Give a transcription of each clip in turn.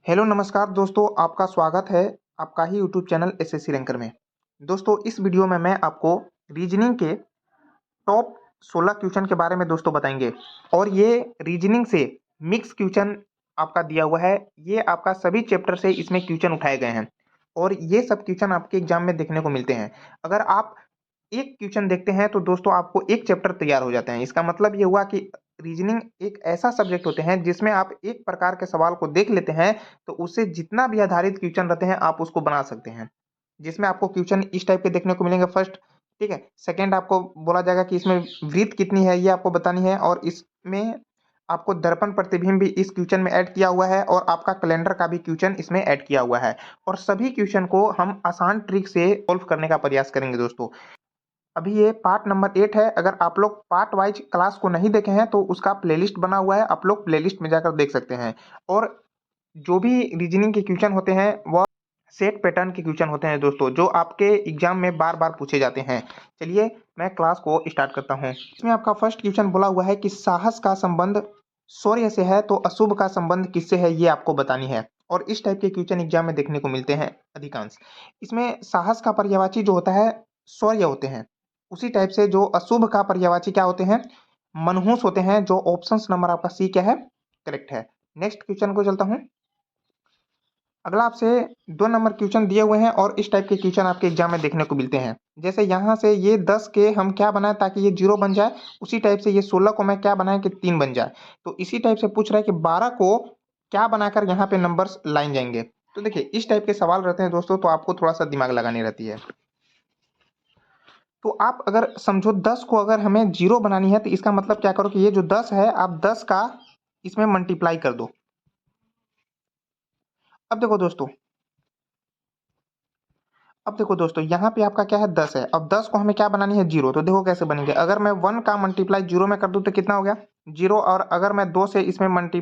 Hello नमस्कार दोस्तों, आपका स्वागत है आपका ही यूट्यूब चैनल एसएससी रैंकर में। दोस्तों इस वीडियो में मैं आपको रीजनिंग के टॉप 16 क्वेश्चन के बारे में दोस्तों बताएंगे। और ये रीजनिंग से मिक्स क्वेश्चन आपका दिया हुआ है। ये आपका सभी चैप्टर से इसमें क्वेश्चन उठाए गए हैं और ये सब क्वेश्चन आपके एग्जाम में देखने को मिलते हैं। अगर आप एक क्वेश्चन देखते हैं तो दोस्तों आपको एक चैप्टर तैयार हो जाते हैं। इसका मतलब ये हुआ कि रीजनिंग एक ऐसा सब्जेक्ट होते हैं जिसमें आप एक प्रकार के सवाल को देख लेते हैं तो उससे जितना भी आधारित क्वेश्चन रहते हैं आप उसको बना सकते हैं। जिसमें आपको क्वेश्चन इस टाइप के देखने को मिलेंगे। फर्स्ट, ठीक है। सेकंड, आपको बोला जाएगा कि इसमें वृत्त कितनी है ये आपको बतानी है और इसमें आपको दर्पण प्रतिबिंब भी इस क्वेश्चन में ऐड किया हुआ है और आपका कैलेंडर का भी क्वेश्चन इसमें ऐड किया हुआ है। और सभी क्वेश्चन को हम आसान ट्रिक से सॉल्व करने का प्रयास करेंगे दोस्तों। अभी ये पार्ट नंबर 8 है। अगर आप लोग पार्ट वाइज क्लास को नहीं देखे हैं तो उसका प्लेलिस्ट बना हुआ है, आप लोग प्लेलिस्ट में जाकर देख सकते हैं। और जो भी रीजनिंग के क्वेश्चन होते हैं वह सेट पैटर्न के क्वेश्चन होते हैं दोस्तों, जो आपके एग्जाम में बार बार पूछे जाते हैं। चलिए मैं क्लास को स्टार्ट करता हूँ। इसमें आपका फर्स्ट क्वेश्चन बोला हुआ है कि साहस का संबंध शौर्य से है तो अशुभ का संबंध किससे है, ये आपको बतानी है। और इस टाइप के क्वेश्चन एग्जाम में देखने को मिलते हैं अधिकांश। इसमें साहस का पर्यायवाची जो होता है शौर्य होते हैं। उसी टाइप से जो अशुभ का पर्यायवाची क्या होते हैं, मनहूस होते हैं। जो ऑप्शन नंबर आपका सी क्या है, करेक्ट है। नेक्स्ट क्वेश्चन को चलता हूँ। अगला आपसे 2 नंबर क्वेश्चन दिए हुए हैं और इस टाइप के क्वेश्चन आपके एग्जाम में देखने को मिलते हैं। जैसे यहाँ से ये 10 के हम क्या बनाए ताकि ये 0 बन जाए, उसी टाइप से ये 16 को मैं क्या बनाए कि 3 बन जाए। तो इसी टाइप से पूछ रहा है कि 12 को क्या बनाकर यहाँ पे नंबर्स लाइन जाएंगे। तो देखिए इस टाइप के सवाल रहते हैं दोस्तों, तो आपको थोड़ा सा दिमाग लगानी रहती है। तो आप अगर समझो 10 को अगर हमें 0 बनानी है तो इसका मतलब क्या करो कि ये जो 10 है आप 10 का इसमें मल्टीप्लाई कर दो। अब देखो दोस्तों, यहाँ पे आपका क्या है 10 है। अब 10 को हमें क्या बनानी है 0। तो देखो कैसे बनेंगे। अगर मैं 1 का मल्टीप्लाई 0 में कर दूं तो कितना हो गया 0। और अगर मैं 2 से इसमें मल्टी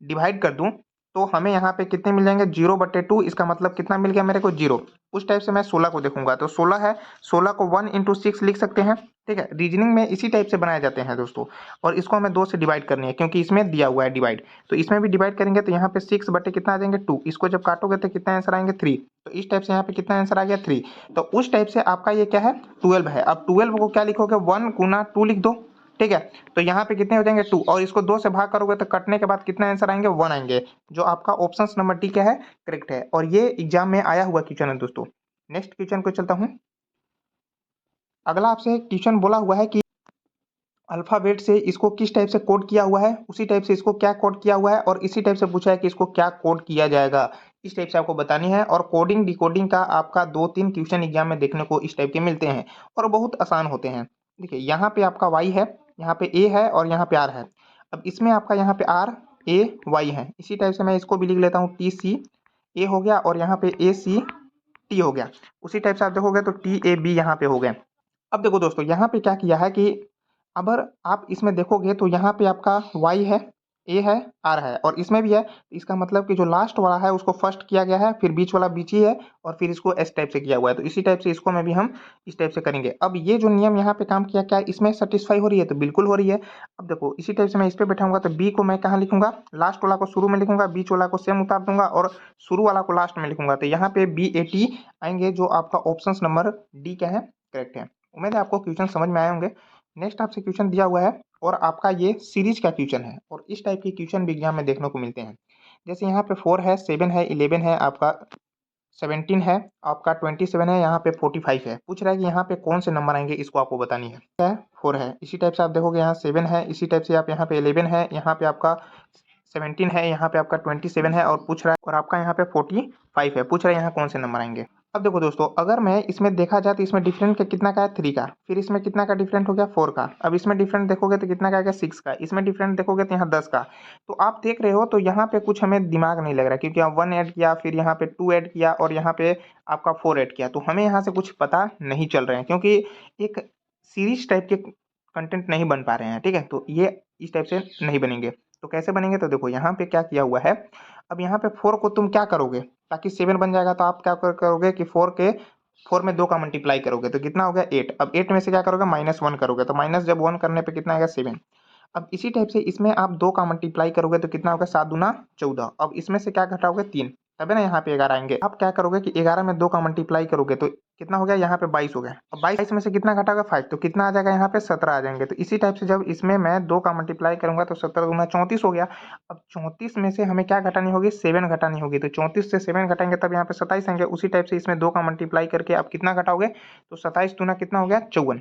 डिवाइड कर दूं तो हमें यहाँ पे कितने मिल जाएंगे 0/2। इसका मतलब कितना मिल गया मेरे को 0। उस टाइप से मैं 16 को देखूंगा तो 16 है। 16 को 1 × 6 लिख सकते हैं। ठीक है, रीजनिंग में इसी टाइप से बनाए जाते हैं दोस्तों। और इसको हमें 2 से डिवाइड करनी है क्योंकि इसमें दिया हुआ है डिवाइड। तो इसमें भी डिवाइड करेंगे तो यहाँ पे 6 कितना आ जाएंगे 2। इसको जब काटोगे तो कितना आंसर आएंगे 3। तो इस टाइप से यहाँ पे कितना आंसर आ गया 3। तो उस टाइप से आपका ये क्या है 12 है। अब 12 को क्या लिखोगे 1 × 2 लिख दो। ठीक है, तो यहाँ पे कितने हो जाएंगे 2 और इसको 2 से भाग करोगे तो कटने के बाद कितना आंसर आएंगे 1 आएंगे। जो आपका ऑप्शन नंबर डी क्या है, करेक्ट है। और ये एग्जाम में आया हुआ क्वेश्चन है दोस्तों। नेक्स्ट क्वेश्चन को चलता हूँ। अगला आपसे क्वेश्चन बोला हुआ है कि अल्फाबेट से इसको किस टाइप से कोड किया हुआ है, उसी टाइप से इसको क्या कोड किया हुआ है और इसी टाइप से पूछा है कि इसको क्या कोड किया जाएगा। इस टाइप से आपको बतानी है। और कोडिंग डिकोडिंग का आपका 2-3 क्वेश्चन एग्जाम में देखने को इस टाइप के मिलते हैं और बहुत आसान होते हैं। देखिए यहाँ पे आपका वाई है, यहाँ पे ए है और यहाँ पे आर है। अब इसमें आपका यहाँ पे आर ए वाई है। इसी टाइप से मैं इसको भी लिख लेता हूँ टी सी ए हो गया और यहाँ पे ए सी टी हो गया। उसी टाइप से आप देखोगे तो टी ए बी यहाँ पे हो गए। अब देखो दोस्तों यहाँ पे क्या किया है कि अगर आप इसमें देखोगे तो यहाँ पे आपका y है, a है, r है और इसमें भी है। इसका मतलब कि जो लास्ट वाला है उसको फर्स्ट किया गया है, फिर बीच वाला बीच ही है और फिर इसको s टाइप से किया हुआ है। तो इसी टाइप से इसको में भी हम इस टाइप से करेंगे। अब ये जो नियम यहाँ पे काम किया क्या इसमें सेटिस्फाई हो रही है, तो बिल्कुल हो रही है। अब देखो इसी टाइप से मैं इस पे बैठाऊंगा तो b को मैं कहाँ लिखूंगा, लास्ट वाला को शुरू में लिखूंगा, बीच वाला को सेम उतार दूंगा और शुरू वाला को लास्ट में लिखूंगा। तो यहाँ पे BAT आएंगे। जो आपका ऑप्शन नंबर डी क्या है, करेक्ट है। उम्मीद है आपको क्वेश्चन समझ में आए होंगे। नेक्स्ट आपसे क्वेश्चन दिया हुआ है और आपका ये सीरीज का क्वेश्चन है और इस टाइप के क्वेश्चन भी एग्जाम में देखने को मिलते हैं। जैसे यहाँ पे 4 है, 7 है, 11 है, आपका 17 है, आपका 27 है, यहाँ पे 45 है। पूछ रहा है कि यहाँ पे कौन से नंबर आएंगे, इसको आपको बतानी है। क्या है 4 है। इसी टाइप से आप देखोगे यहाँ 7 है, इसी टाइप से आप यहाँ पे 11 है, यहाँ पे आपका 17 है, यहाँ पे आपका 27 है और पूछ रहा है और आपका यहाँ पे 45 है। पूछ रहा है यहाँ कौन से नंबर आएंगे। अब देखो दोस्तों, अगर मैं इसमें देखा जाए तो इसमें डिफरेंट का कितना का है 3 का, फिर इसमें कितना का डिफरेंट हो गया 4 का। अब इसमें डिफरेंट देखोगे तो कितना का आएगा 6 का, इसमें डिफरेंट देखोगे तो यहाँ 10 का। तो आप देख रहे हो तो यहाँ पे कुछ हमें दिमाग नहीं लग रहा क्योंकि आप 1 ऐड किया, फिर यहाँ पे 2 ऐड किया और यहाँ पे आपका 4 ऐड किया। तो हमें यहाँ से कुछ पता नहीं चल रहे हैं क्योंकि एक सीरीज टाइप के कंटेंट नहीं बन पा रहे हैं। ठीक है, तो ये इस टाइप से नहीं बनेंगे। तो कैसे बनेंगे, तो देखो यहाँ पे क्या किया हुआ है। अब यहाँ पे 4 को तुम क्या करोगे ताकि 7 बन जाएगा, तो आप क्या करोगे कि 4 में 2 का मल्टीप्लाई करोगे तो कितना हो गया 8। अब 8 में से क्या करोगे -1 करोगे तो माइनस जब 1 करने पे कितना आएगा 7। अब इसी टाइप से इसमें आप 2 का मल्टीप्लाई करोगे तो कितना होगा 7 दूना 14। अब इसमें से क्या घटाओगे 3, तभी ना यहाँ पे 11 आएंगे। आप क्या करोगे कि 11 में 2 का मल्टीप्लाई करोगे तो कितना हो गया यहाँ पे 22 हो गया। अब 22 में से कितना घटाओगे 5, तो कितना आ जाएगा यहाँ पे 17 आ जाएंगे। तो इसी टाइप से जब इसमें मैं 2 का मल्टीप्लाई करूंगा तो 17 दूना 34 हो गया। अब 34 में से हमें क्या घटानी होगी 7 घटानी होगी, तो 34 से 7 घटाएंगे तब यहाँ पे 27 आएंगे। उसी टाइप से इसमें 2 का मल्टीप्लाई करके आप कितना घटाओगे तो 27 दूना कितना हो गया 54।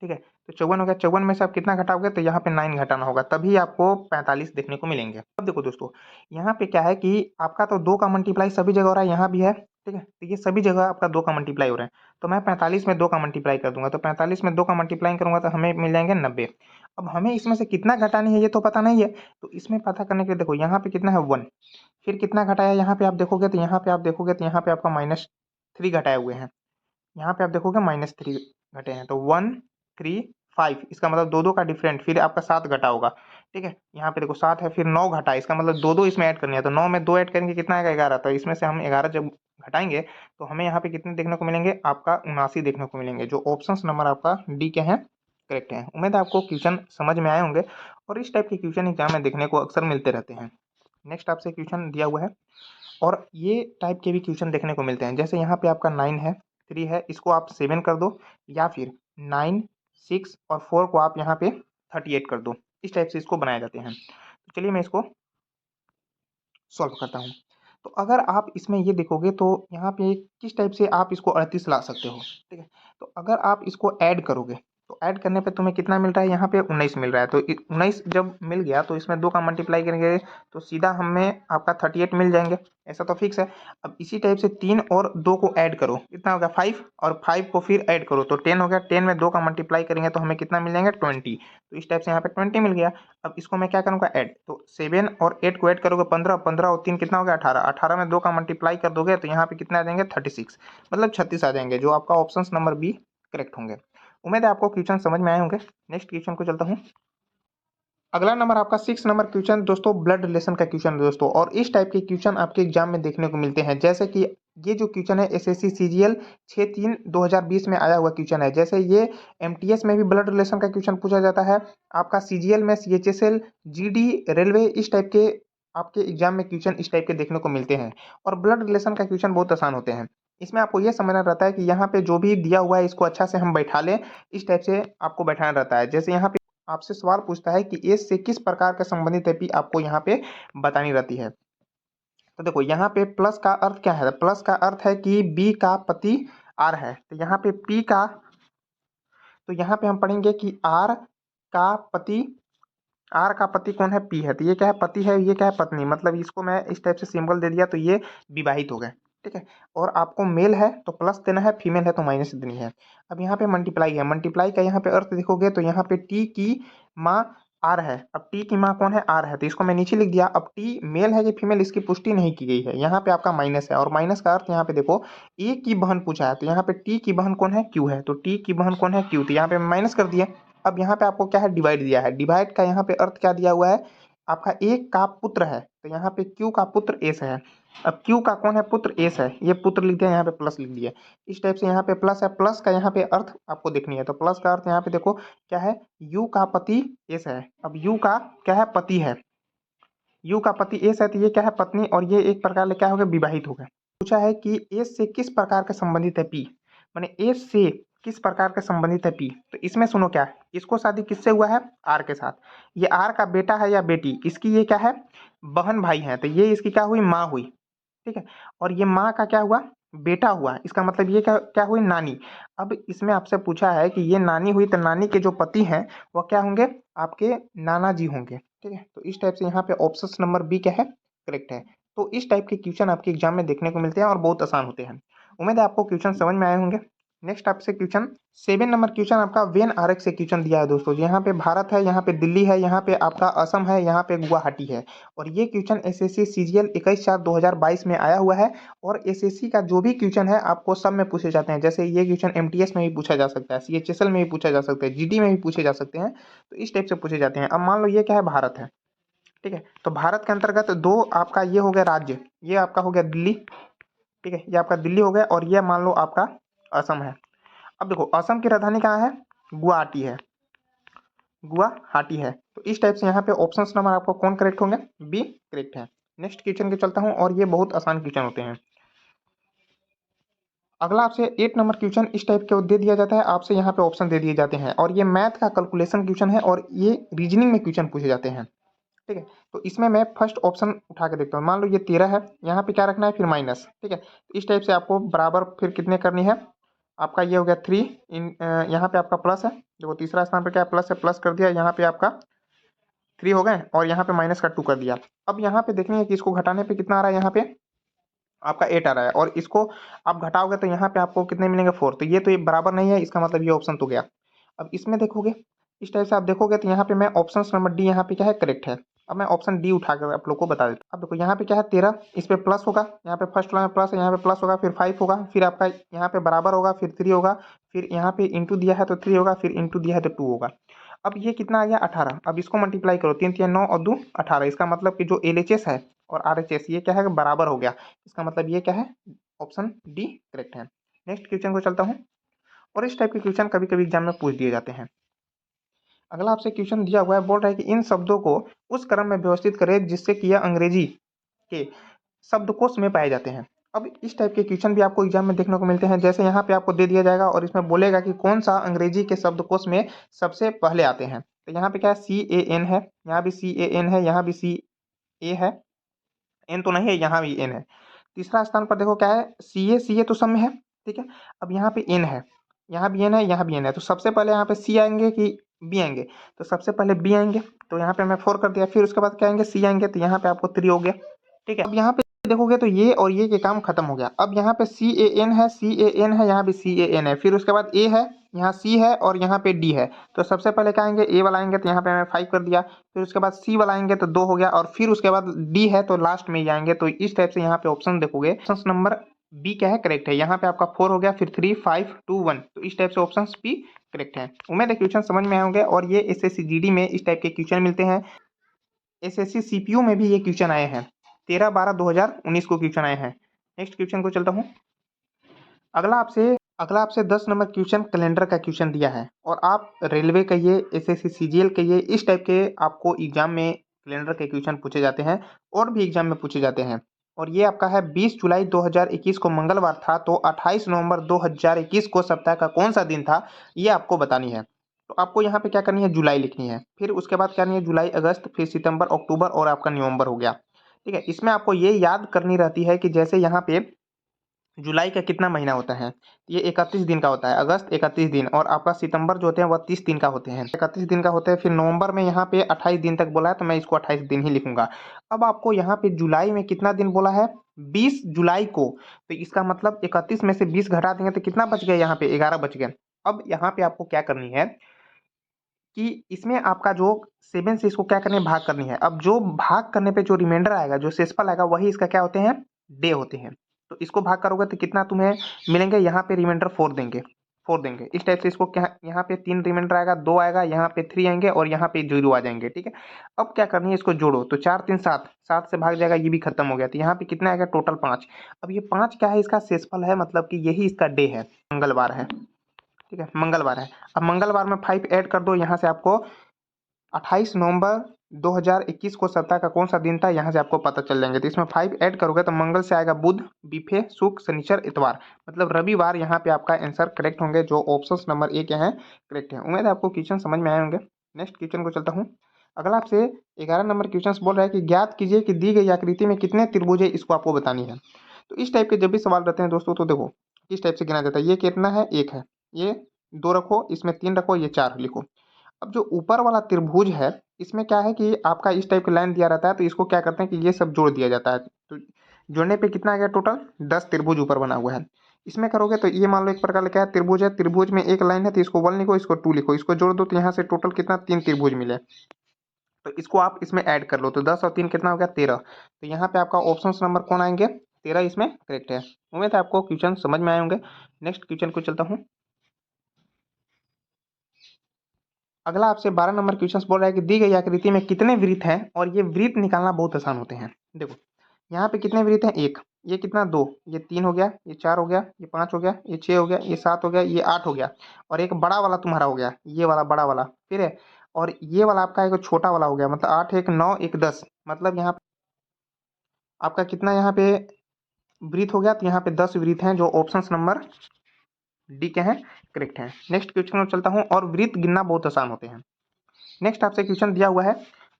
ठीक है, तो 54 हो गया। 54 में से आप कितना घटाओगे तो यहाँ पे 9 घटाना होगा, तभी आपको 45 देखने को मिलेंगे। अब देखो दोस्तों, यहाँ पे क्या है कि आपका तो 2 का मल्टीप्लाई सभी जगह हो रहा है, यहाँ भी है। ठीक है, तो ये सभी जगह आपका 2 का मल्टीप्लाई हो रहा है। तो मैं 45 में 2 का मल्टीप्लाई कर दूंगा, तो 45 में 2 का मल्टीप्लाई करूंगा तो हमें मिल जाएंगे 90। अब हमें इसमें से कितना घटानी है ये तो पता नहीं है, तो इसमें पता करने के लिए देखो यहाँ पे कितना है 1, फिर कितना घटाया यहाँ पे आप देखोगे तो यहाँ पे आप देखोगे तो यहाँ पे आपका -3 घटाए हुए हैं। यहाँ पे आप देखोगे -3 घटे हैं, तो 1 3 5, इसका मतलब 2 2 का डिफरेंट, फिर आपका 7 घटा होगा। ठीक है, यहाँ पे देखो 7 है, फिर 9 घटा, इसका मतलब 2 2 इसमें ऐड करनी है, तो 9 में 2 ऐड करेंगे कितना आएगा 11। तो इसमें से हम 11 जब घटाएंगे तो हमें यहाँ पे कितने देखने को मिलेंगे आपका 79 देखने को मिलेंगे, जो ऑप्शन नंबर आपका डी के हैं करेक्ट है। उम्मीद है आपको क्वेश्चन समझ में आए होंगे, और इस टाइप के क्वेश्चन एग्जाम में देखने को अक्सर मिलते रहते हैं। नेक्स्ट आपसे क्वेश्चन दिया हुआ है, और ये टाइप के भी क्वेश्चन देखने को मिलते हैं। जैसे यहाँ पे आपका 9 है, 3 है, इसको आप 7 कर दो, या फिर 9 6 और 4 को आप यहाँ पे 38 कर दो। इस टाइप से इसको बनाए जाते हैं। तो चलिए मैं इसको सॉल्व करता हूँ। तो अगर आप इसमें ये देखोगे तो यहाँ पे किस टाइप से आप इसको 38 ला सकते हो। ठीक है, तो अगर आप इसको ऐड करोगे तो ऐड करने पे तुम्हें कितना मिल रहा है यहाँ पे 19 मिल रहा है। तो 19 जब मिल गया तो इसमें 2 का मल्टीप्लाई करेंगे तो सीधा हमें आपका 38 मिल जाएंगे, ऐसा तो फिक्स है। अब इसी टाइप से 3 और 2 को ऐड करो, कितना हो गया 5, और 5 को फिर ऐड करो तो 10 हो गया। 10 में 2 का मल्टीप्लाई करेंगे तो हमें कितना मिल जाएंगे 20। तो इस टाइप से यहाँ पे 20 मिल गया। अब इसको मैं क्या करूँगा ऐड, तो 7 और 8 को ऐड करोगे 15, 15 और 3 कितना हो गया 18, 18 में 2 का मल्टीप्लाई कर दोगे तो यहाँ पे कितना आ जाएंगे 36, मतलब 36 आ जाएंगे, जो आपका ऑप्शन नंबर बी करेक्ट होंगे। उम्मीद है आपको क्वेश्चन समझ में आए होंगे। नेक्स्ट क्वेश्चन को चलता हूँ। अगला नंबर आपका 6 नंबर क्वेश्चन दोस्तों ब्लड रिलेशन का क्वेश्चन है दोस्तों, और इस टाइप के क्वेश्चन आपके एग्जाम में देखने को मिलते हैं। जैसे कि ये जो क्वेश्चन है एसएससी सीजीएल 6/3/2020 में आया हुआ क्वेश्चन है। जैसे ये एमटीएस में भी ब्लड रिलेशन का क्वेश्चन पूछा जाता है, आपका सीजीएल में सीएचएसएल जीडी रेलवे इस टाइप के आपके एग्जाम में क्वेश्चन इस टाइप के देखने को मिलते हैं। और ब्लड रिलेशन का क्वेश्चन बहुत आसान होते हैं। इसमें आपको ये समझना रहता है कि यहाँ पे जो भी दिया हुआ है इसको अच्छा से हम बैठा लें, इस टाइप से आपको बैठाना रहता है। जैसे यहाँ पे आपसे सवाल पूछता है कि एस से किस प्रकार का संबंधित है पी, आपको यहाँ पे बतानी रहती है। तो देखो यहाँ पे प्लस का अर्थ क्या है, प्लस का अर्थ है कि बी का पति आर है। तो यहाँ पे पी का, तो यहाँ पे हम पढ़ेंगे कि आर का पति कौन है पी है। तो ये क्या है पति है, ये क्या है पत्नी, मतलब इसको मैं इस टाइप से सिंबल दे दिया तो ये विवाहित हो गए। ठीक है, और आपको मेल है तो प्लस देना है, फीमेल है तो माइनस देनी है। अब यहाँ पे मल्टीप्लाई है, मल्टीप्लाई का यहाँ पे अर्थ देखोगे तो यहाँ पे टी की माँ आर है। अब टी की माँ कौन है आर है, तो इसको मैं नीचे लिख दिया। अब टी मेल है कि फीमेल इसकी पुष्टि नहीं की गई है, यहाँ पे आपका माइनस है। और माइनस का अर्थ यहाँ पे देखो ए की बहन पूछा है, तो यहाँ पे टी की बहन कौन है क्यू है, तो टी की बहन कौन है क्यू, तो यहाँ पे माइनस कर दिया। अब यहाँ पे आपको क्या है डिवाइड दिया है, डिवाइड का यहाँ पे अर्थ क्या दिया हुआ है, आपका ए का पुत्र है, तो यहाँ पे क्यू का पुत्र एस है। अब क्यू का कौन है पुत्र एस है, ये पुत्र लिख दिया, यहाँ पे प्लस लिख दिया। इस टाइप से यहाँ पे प्लस है, प्लस का यहाँ पे अर्थ आपको देखनी है। तो प्लस का अर्थ यहाँ पे देखो क्या है, यू का पति एस है। अब यू का क्या है पति है, यू का पति एस है, तो ये क्या है पत्नी, और ये एक प्रकार से क्या हो गया विवाहित हो गए। पूछा है कि एस से किस प्रकार का संबंधित है पी, माने एस से किस प्रकार का संबंधित है पी। तो इसमें सुनो क्या है, इसको शादी किससे हुआ है आर के साथ, ये आर का बेटा है या बेटी, इसकी ये क्या है बहन भाई है, तो ये इसकी क्या हुई माँ हुई। ठीक है, और ये माँ का क्या हुआ बेटा हुआ, इसका मतलब ये क्या क्या हुई नानी। अब इसमें आपसे पूछा है कि ये नानी हुई, तो नानी के जो पति हैं वो क्या होंगे आपके नाना जी होंगे। ठीक है, तो इस टाइप से यहाँ पे ऑप्शन नंबर बी क्या है करेक्ट है। तो इस टाइप के क्वेश्चन आपके एग्जाम में देखने को मिलते हैं और बहुत आसान होते हैं। उम्मीद है आपको क्वेश्चन समझ में आए होंगे। नेक्स्ट आपसे क्वेश्चन 7 नंबर क्वेश्चन आपका वेन आरक से क्वेश्चन दिया है दोस्तों। यहाँ पे भारत है, यहाँ पे दिल्ली है, यहाँ पे आपका असम है, यहाँ पे गुवाहाटी है। और ये क्वेश्चन एसएससी सीजीएल 21/4/2022 में आया हुआ है। और एसएससी का जो भी क्वेश्चन है आपको सब में पूछे जाते हैं। जैसे ये क्वेश्चन एमटीएस में भी पूछा जा सकता है, सीएचएसएल में भी पूछा जा सकता है, जीडी में भी पूछे जा सकते हैं। तो इस टाइप से पूछे जाते हैं। अब मान लो ये क्या है भारत है। ठीक है, तो भारत के अंतर्गत दो आपका ये हो गया राज्य, ये आपका हो गया दिल्ली। ठीक है, ये आपका दिल्ली हो गया, और ये मान लो आपका असम है। अब देखो असम की राजधानी कहाँ है गुवाहाटी है। गुवाहाटी है। तो इस टाइप से यहाँ पे ऑप्शन नंबर आपको कौन करेक्ट होंगे, बी करेक्ट है। नेक्स्ट क्वेश्चन के चलता हूँ और ये बहुत आसान क्वेश्चन होते हैं। अगला आपसे 8 नंबर क्वेश्चन इस टाइप के दे दिया जाता है, आपसे यहाँ पे ऑप्शन दे दिए जाते हैं और ये मैथ का कैलकुलेशन क्वेश्चन है और ये रीजनिंग में क्वेश्चन पूछे जाते हैं। ठीक है, तो इसमें मैं फर्स्ट ऑप्शन उठा के देखता हूँ। मान लो ये 13 है, यहाँ पे क्या रखना है फिर माइनस। ठीक है, तो इस टाइप से आपको बराबर फिर कितने करनी है, आपका ये हो गया 3 यहाँ पे आपका प्लस है, देखो तीसरा स्थान पर क्या प्लस है, प्लस कर दिया, यहाँ पे आपका 3 हो गए और यहाँ पे माइनस का 2 कर दिया। अब यहाँ पे देखनी है कि इसको घटाने पे कितना आ रहा है, यहाँ पे आपका 8 आ रहा है और इसको आप घटाओगे तो यहाँ पे आपको कितने मिलेंगे 4। तो ये बराबर नहीं है, इसका मतलब ये ऑप्शन तो गया। अब इसमें देखोगे इस टाइप से आप देखोगे तो यहाँ पे मैं ऑप्शन नंबर डी यहाँ पे क्या है करेक्ट है। अब मैं ऑप्शन डी उठाकर आप लोग को बता देता हूँ। अब देखो यहाँ पे क्या है 13, इस पे प्लस होगा, यहाँ पे फर्स्ट वाला में प्लस है, यहाँ पे प्लस होगा, फिर 5 होगा, फिर आपका यहाँ पे बराबर होगा, फिर 3 होगा, फिर यहाँ पे इंटू दिया है तो 3 होगा, फिर इंटू दिया है तो 2 होगा। अब ये कितना आ गया 18। अब इसको मल्टीप्लाई करो, 3 3 9 और 2 18। इसका मतलब कि जो LHS है और RHS ये क्या है बराबर हो गया। इसका मतलब ये क्या है, ऑप्शन डी करेक्ट है। नेक्स्ट क्वेश्चन को चलता हूँ और इस टाइप के क्वेश्चन कभी कभी एग्जाम में पूछ दिए जाते हैं। अगला आपसे क्वेश्चन दिया हुआ है, बोल रहा है कि इन शब्दों को उस क्रम में व्यवस्थित करें जिससे कि यह अंग्रेजी के शब्दकोश में पाए जाते हैं। अब इस टाइप के क्वेश्चन भी आपको एग्जाम में देखने को मिलते हैं। जैसे यहाँ पे आपको दे दिया जाएगा और इसमें बोलेगा कि कौन सा अंग्रेजी के शब्दकोश में सबसे पहले आते हैं। तो यहाँ पे क्या है CAN है, यहाँ भी CAN है, यहाँ भी CA है, एन तो नहीं है, यहाँ भी एन है। तीसरा स्थान पर देखो क्या है CA तो सब में है। ठीक है, अब यहाँ पे एन है, यहाँ भी एन है, यहाँ भी एन है। तो सबसे पहले यहाँ पे सी आएंगे कि बी आएंगे, तो सबसे पहले बी आएंगे, तो यहाँ पे मैं 4 कर दिया। फिर उसके बाद क्या आएंगे सी आएंगे, तो यहाँ पे आपको 3 हो गया। ठीक है, अब यहाँ पे देखोगे तो ये और ये के काम खत्म हो गया। अब यहाँ पे CAN है, CAN है, यहाँ भी CAN है, फिर उसके बाद ए है, यहाँ सी है और यहाँ पे डी है। तो सबसे पहले क्या आएंगे ए वाला आएंगे, तो यहाँ पे मैं 5 कर दिया। फिर उसके बाद सी वाला आएंगे तो 2 हो गया और फिर उसके बाद डी है तो लास्ट में ही आएंगे। तो इस टाइप से यहाँ पे ऑप्शन देखोगे, ऑप्शन नंबर बी क्या है करेक्ट है। यहाँ पे आपका 4 हो गया, फिर 3 5 2 1। तो इस टाइप से ऑप्शन बी करेक्ट है। उम्मीद है क्वेश्चन समझ में आए होंगे और ये SSC GD में इस टाइप के क्वेश्चन मिलते हैं। SSC CPU में भी ये क्वेश्चन आए हैं, 13/12/2019 को क्वेश्चन आए हैं। नेक्स्ट क्वेश्चन को चलता हूँ। अगला आपसे 10 नंबर क्वेश्चन कैलेंडर का क्वेश्चन दिया है और आप रेलवे कहिए, SSC CGL कहिए, इस टाइप के आपको एग्जाम में कैलेंडर के क्वेश्चन पूछे जाते हैं और भी एग्जाम में पूछे जाते हैं। और ये आपका है 20 जुलाई 2021 को मंगलवार था, तो 28 नवंबर 2021 को सप्ताह का कौन सा दिन था, ये आपको बतानी है। तो आपको यहाँ पे क्या करनी है, जुलाई लिखनी है, फिर उसके बाद क्या करनी है जुलाई अगस्त, फिर सितंबर अक्टूबर और आपका नवंबर हो गया। ठीक है, इसमें आपको ये याद करनी रहती है कि जैसे यहाँ पे जुलाई का कितना महीना होता है, ये 31 दिन का होता है, अगस्त 31 दिन और आपका सितंबर जो होते हैं वह 30 दिन का होते हैं, 31 दिन का होते हैं। फिर नवंबर में यहाँ पे 28 दिन तक बोला है, तो मैं इसको 28 दिन ही लिखूंगा। अब आपको यहाँ पे जुलाई में कितना दिन बोला है, 20 जुलाई को, तो इसका मतलब 31 में से 20 घटा देंगे तो कितना बच गया, यहाँ पे 11 बच गया। अब यहाँ पे आपको क्या करनी है कि इसमें आपका जो 7 से इसको क्या करनी है, भाग करनी है। अब जो भाग करने पे जो रिमाइंडर आएगा, जो शेषफल आएगा, वही इसका क्या होते हैं, डे होते हैं। तो इसको भाग करोगे तो कितना तुम्हें मिलेंगे, यहाँ पे रिमाइंडर 4 देंगे, 4 देंगे। इस टाइप से इसको क्या, यहाँ पे 3 रिमाइंडर आएगा, 2 आएगा, यहाँ पे 3 आएंगे और यहाँ पे 0 आ जाएंगे। ठीक है, अब क्या करनी है, इसको जोड़ो, तो 4 3 7, 7 से भाग जाएगा, ये भी खत्म हो गया। तो यहाँ पे कितना आएगा टोटल 5। अब ये 5 क्या है, इसका शेषफल है, मतलब कि यही इसका डे है, मंगलवार है। ठीक है, मंगलवार है। अब मंगलवार में 5 ऐड कर दो, यहाँ से आपको 28 नवंबर 2021 को सप्ताह का कौन सा दिन था, यहाँ से आपको पता चल जाएंगे। तो इसमें 5 ऐड करोगे तो मंगल से आएगा बुध, बीफे, शुक्र, शनिचर, इतवार, मतलब रविवार। यहाँ पे आपका आंसर करेक्ट होंगे, जो ऑप्शन नंबर ए के हैं करेक्ट है। उम्मीद है आपको क्वेश्चन समझ में आए होंगे। नेक्स्ट क्वेश्चन को चलता हूँ। अगला आपसे 11 नंबर क्वेश्चन बोल रहा है कि ज्ञात कीजिए कि दी गई आकृति में कितने त्रिभुज है, इसको आपको बतानी है। तो इस टाइप के जब भी सवाल रहते हैं दोस्तों, तो देखो किस टाइप से गिना जाता है। ये कितना है, 1 है, ये 2 रखो, इसमें 3 रखो, ये 4 लिखो। अब जो ऊपर वाला त्रिभुज है, इसमें क्या है कि आपका इस टाइप का लाइन दिया रहता है, तो इसको क्या करते हैं कि ये सब जोड़ दिया जाता है। तो जोड़ने पे कितना आ गया, टोटल 10 त्रिभुज ऊपर बना हुआ है। इसमें करोगे तो ये मान लो एक प्रकार का त्रिभुज है, त्रिभुज में एक लाइन है, तो इसको 1 लिखो, इसको 2 लिखो, इसको जोड़ दो, तो यहाँ से टोटल कितना 3 त्रिभुज मिले। तो इसको आप इसमें ऐड कर लो, तो 10 और 3 कितना हो गया, 13। तो यहाँ पे आपका ऑप्शन नंबर कौन आएंगे, 13 इसमें करेक्ट है। उम्मीद है आपको क्वेश्चन समझ में आए होंगे। नेक्स्ट क्वेश्चन को चलता हूँ। अगला आपसे 12 नंबर क्वेश्चन बोल रहा है कि दी गई आकृति में कितने वृत्त हैं, और ये वृत्त निकालना बहुत आसान होते हैं। देखो यहाँ पे कितने वृत्त हैं, 1, ये कितना 2, ये 3 हो गया, ये 4 हो गया, ये 5 हो गया, ये 6 हो गया, ये 7 हो गया, ये 8 हो गया, और एक बड़ा वाला तुम्हारा हो गया, ये वाला बड़ा वाला फिर है। और ये वाला आपका एक छोटा वाला हो गया, मतलब 8 1 9 1 10, मतलब यहाँ आपका कितना यहाँ पे वृत्त हो गया, तो यहाँ पे 10 वृत्त हैं जो ऑप्शन नंबर डी के हैं, करेक्ट है। नेक्स्ट क्वेश्चन में चलता हूँ, और वृत्त गिनना बहुत आसान होते हैं। नेक्स्ट आपसे क्वेश्चन दिया हुआ है,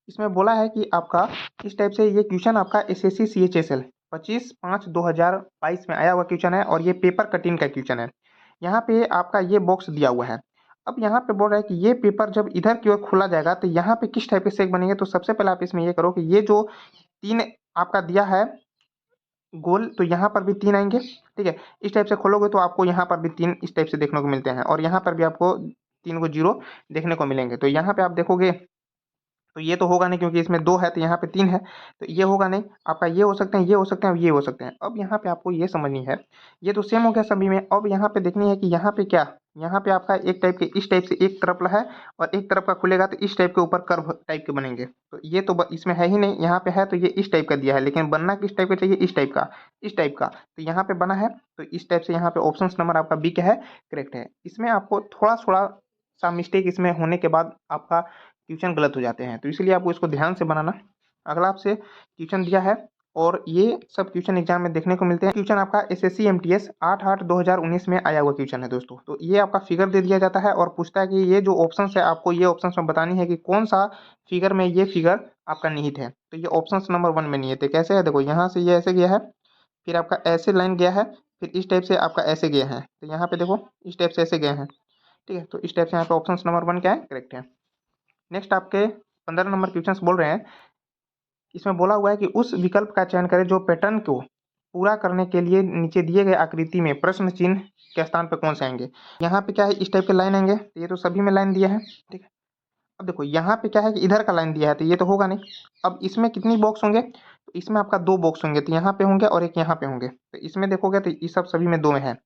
इसमें बोला है कि आपका इस टाइप से ये क्वेश्चन आपका एसएससी CHSL 25/5/2022 में आया हुआ क्वेश्चन है, और ये पेपर कटिंग का क्वेश्चन है। यहाँ पे आपका ये बॉक्स दिया हुआ है। अब यहाँ पे बोल रहा है कि ये पेपर जब इधर की ओर खोला जाएगा तो यहाँ पे किस टाइप के सेक बनेंगे। तो सबसे पहले आप इसमें ये करो कि ये जो 3 आपका दिया है गोल, तो यहाँ पर भी 3 आएंगे, ठीक है। इस टाइप से खोलोगे तो आपको यहाँ पर भी 3 इस टाइप से देखने को मिलते हैं, और यहाँ पर भी आपको 3 को 0 देखने को मिलेंगे। तो यहाँ पे आप देखोगे तो ये तो होगा नहीं, क्योंकि इसमें 2 है तो यहाँ पे 3 है, तो ये होगा नहीं। आपका ये हो सकते हैं, ये हो सकते हैं, ये हो सकते हैं। अब यहाँ पे आपको ये समझनी है, ये तो सेम हो गया सभी में। अब यहाँ पे देखनी है कि यहाँ पे क्या, यहाँ पे आपका एक टाइप के इस टाइप से एक तरफ है, और एक तरफ का खुलेगा तो इस टाइप के ऊपर कर्व टाइप के बनेंगे। तो ये तो इसमें है ही नहीं, यहाँ पे है तो ये इस टाइप का दिया है, लेकिन बनना किस टाइप का चाहिए, इस टाइप का, इस टाइप का। तो यहाँ पे बना है, तो इस टाइप से यहाँ पे ऑप्शन नंबर आपका बी का है, करेक्ट है। इसमें आपको थोड़ा थोड़ा सा मिस्टेक इसमें होने के बाद आपका क्वेश्चन गलत हो जाते हैं, तो इसलिए आपको इसको ध्यान से बनाना। अगला आपसे क्वेश्चन दिया है, और ये सब क्वेश्चन एग्जाम में देखने को मिलते हैं। क्वेश्चन आपका एसएससी MTS 8/8/2019 में आया हुआ क्वेश्चन है दोस्तों। तो ये आपका फिगर दे दिया जाता है, और पूछता है कि ये जो ऑप्शन है आपको ये ऑप्शन में बतानी है कि कौन सा फिगर में ये फिगर आपका निहित है। तो ये ऑप्शन नंबर 1 में निहित है। कैसे है, देखो यहाँ से ये ऐसे गया है, फिर आपका ऐसे लाइन गया है, फिर इस टाइप से आपका ऐसे गया है, तो यहाँ पे देखो इस टाइप से ऐसे गए हैं, ठीक है। तो इस टाइप से यहाँ पे ऑप्शन नंबर 1 क्या है, करेक्ट है। नेक्स्ट आपके 15 नंबर क्वेश्चन बोल रहे हैं, इसमें बोला हुआ है कि उस विकल्प का चयन करें जो पैटर्न को पूरा करने के लिए नीचे दिए गए आकृति में प्रश्न चिन्ह के स्थान पर कौन से आएंगे। यहाँ पे क्या है, इस टाइप के लाइन आएंगे, तो ये तो सभी में लाइन दिया है, ठीक है। अब देखो यहाँ पे क्या है कि इधर का लाइन दिया है, तो ये तो होगा नहीं। अब इसमें कितनी बॉक्स होंगे, तो इसमें आपका 2 बॉक्स होंगे, तो यहाँ पे होंगे और एक यहाँ पे होंगे। तो इसमें देखोगे तो ये सब सभी में 2 में है।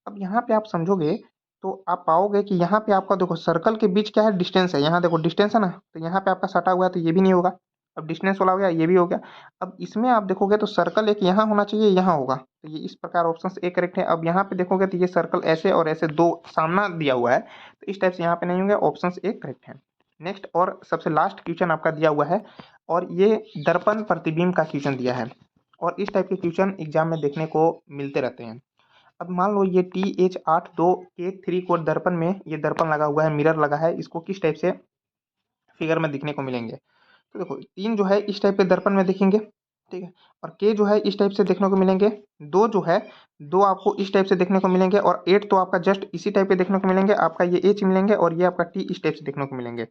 अब यहाँ पे आप समझोगे तो आप पाओगे कि यहाँ पे आपका देखो सर्कल के बीच क्या है, डिस्टेंस है। यहाँ देखो डिस्टेंस है ना, तो यहाँ पे आपका सटा हुआ है, तो ये भी नहीं होगा। अब डिस्टेंस वाला हो गया, ये भी हो गया। अब इसमें आप देखोगे तो सर्कल एक यहाँ होना चाहिए, यहाँ होगा, तो ये इस प्रकार ऑप्शन ए करेक्ट है। अब यहाँ पे देखोगे तो ये सर्कल ऐसे और ऐसे 2 सामना दिया हुआ है, तो इस टाइप से यहाँ पे नहीं होंगे, ऑप्शन ए करेक्ट है। नेक्स्ट और सबसे लास्ट क्वेश्चन आपका दिया हुआ है, और ये दर्पण प्रतिबिंब का क्वेश्चन दिया है, और इस टाइप के क्वेश्चन एग्जाम में देखने को मिलते रहते हैं। अब मान लो ये TH82K3 कोड दर्पण में ये दर्पण लगा हुआ है, मिरर लगा है, इसको किस टाइप से फिगर में दिखने को मिलेंगे। तो देखो 3 जो है इस टाइप के दर्पण में दिखेंगे, ठीक है, और K जो है इस टाइप से देखने को मिलेंगे। 2 जो है 2 आपको इस टाइप से देखने को मिलेंगे, और 8 तो आपका जस्ट इसी टाइप के देखने को मिलेंगे। आपका ये H मिलेंगे, और ये आपका T इस टाइप से देखने को मिलेंगे।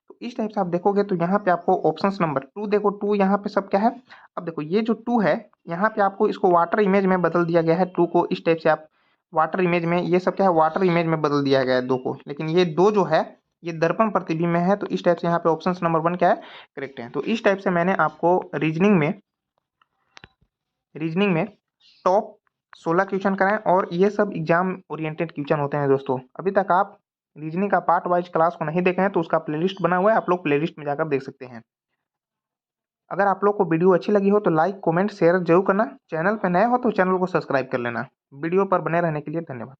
तो इस टाइप से आप देखोगे तो यहाँ पे आपको ऑप्शन नंबर 2 देखो, 2 यहाँ पे सब क्या है। अब देखो ये जो 2 है, यहाँ पे आपको इसको वाटर इमेज में बदल दिया गया है। 2 को इस टाइप से आप वाटर इमेज में, ये सब क्या है, वाटर इमेज में बदल दिया गया है 2 को, लेकिन ये 2 जो है ये दर्पण प्रतिबिंब में है। तो इस टाइप से यहाँ पे ऑप्शन नंबर 1 क्या है, करेक्ट है। तो इस टाइप से मैंने आपको रीजनिंग में टॉप 16 क्वेश्चन कराएं, और ये सब एग्जाम ओरिएंटेड क्वेश्चन होते हैं दोस्तों। अभी तक आप रीजनिंग का पार्ट वाइज क्लास को नहीं देखे हैं तो उसका प्लेलिस्ट बना हुआ है, आप लोग प्लेलिस्ट में जाकर देख सकते हैं। अगर आप लोग को वीडियो अच्छी लगी हो तो लाइक कमेंट शेयर जरूर करना। चैनल पर नए हो तो चैनल को सब्सक्राइब कर लेना। वीडियो पर बने रहने के लिए धन्यवाद।